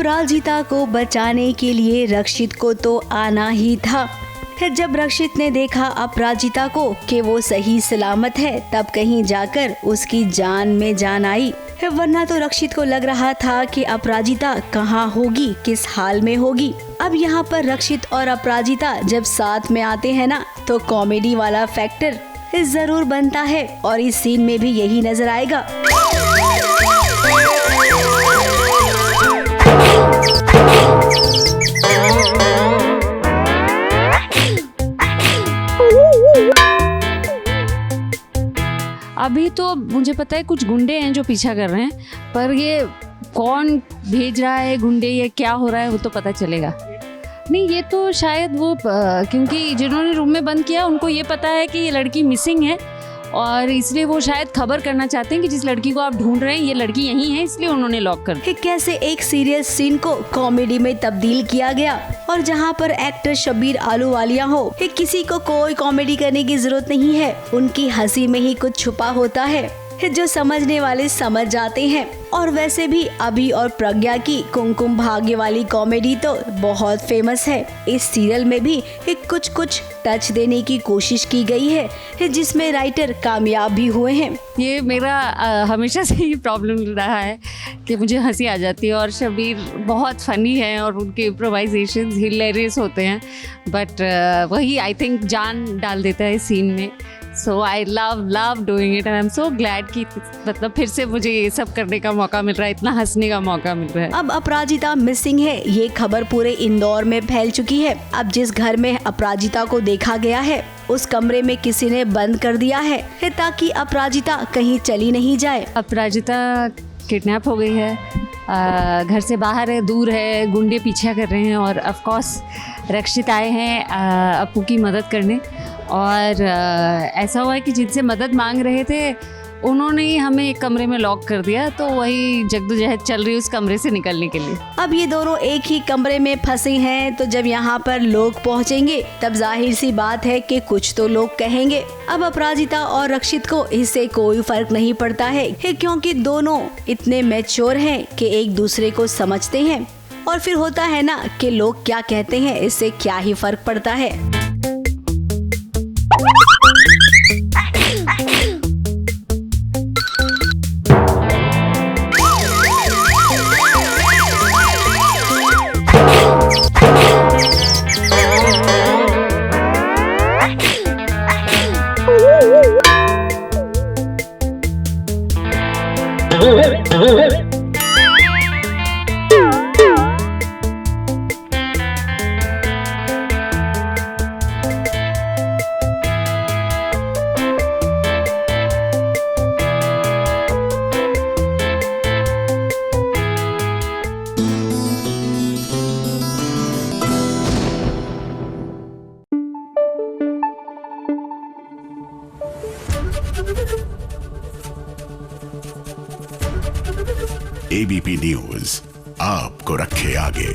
अपराजिता को बचाने के लिए रक्षित को तो आना ही था। फिर जब रक्षित ने देखा अपराजिता को कि वो सही सलामत है, तब कहीं जाकर उसकी जान में जान आई। वरना तो रक्षित को लग रहा था कि अपराजिता कहाँ होगी, किस हाल में होगी। अब यहाँ पर रक्षित और अपराजिता जब साथ में आते हैं ना, तो कॉमेडी वाला फैक्टर जरूर बनता है और इस सीन में भी यही नजर आएगा। अभी तो मुझे पता है कुछ गुंडे हैं जो पीछा कर रहे हैं, पर ये कौन भेज रहा है गुंडे, ये क्या हो रहा है वो तो पता चलेगा। नहीं, ये तो शायद वो क्योंकि जिन्होंने रूम में बंद किया उनको ये पता है कि ये लड़की मिसिंग है, और इसलिए वो शायद खबर करना चाहते हैं कि जिस लड़की को आप ढूंढ रहे हैं ये लड़की यहीं है, इसलिए उन्होंने लॉक कर दिया। कैसे एक सीरियस सीन को कॉमेडी में तब्दील किया गया, और जहां पर एक्टर शब्बीर आलूवालिया हो, किसी को कोई कॉमेडी करने की जरूरत नहीं है, उनकी हंसी में ही कुछ छुपा होता है जो समझने वाले समझ जाते हैं। और वैसे भी अभी और प्रज्ञा की कुमकुम भाग्य वाली कॉमेडी तो बहुत फेमस है। इस सीरियल में भी कुछ टच देने की कोशिश की गई है, जिसमें राइटर कामयाब भी हुए हैं। ये मेरा हमेशा से ही प्रॉब्लम रहा है कि मुझे हंसी आ जाती है, और शब्बीर बहुत फनी है और उनके इम्प्रोवाइजेशंस हिलेरियस होते हैं, बट वही आई थिंक जान डाल देता है सीन में। So I love doing it and I'm so glad कि मतलब फिर से मुझे ये सब करने का मौका मिल रहा है, इतना हंसने का मौका मिल रहा है। अब अपराजिता मिसिंग है, ये खबर पूरे इंदौर में फैल चुकी है। अब जिस घर में अपराजिता को देखा गया है, उस कमरे में किसी ने बंद कर दिया है ताकि अपराजिता कहीं चली नहीं जाए। अपराजिता किडनैप हो गई है, घर से बाहर है, दूर है, गुंडे पीछा कर रहे हैं, और ऑफ कोर्स रक्षित आए हैं अपू की मदद करने। और ऐसा हुआ है कि जिनसे मदद मांग रहे थे उन्होंने ही हमें एक कमरे में लॉक कर दिया, तो वही जद्दोजहद चल रही है उस कमरे से निकलने के लिए। अब ये दोनों एक ही कमरे में फंसे हैं, तो जब यहाँ पर लोग पहुँचेंगे तब जाहिर सी बात है कि कुछ तो लोग कहेंगे। अब अपराजिता और रक्षित को इससे कोई फर्क नहीं पड़ता है, क्योंकि दोनों इतने मैच्योर हैं कि एक दूसरे को समझते हैं। और फिर होता है ना कि लोग क्या कहते हैं, इससे क्या ही फर्क पड़ता है। एबीपी न्यूज आपको रखे आगे।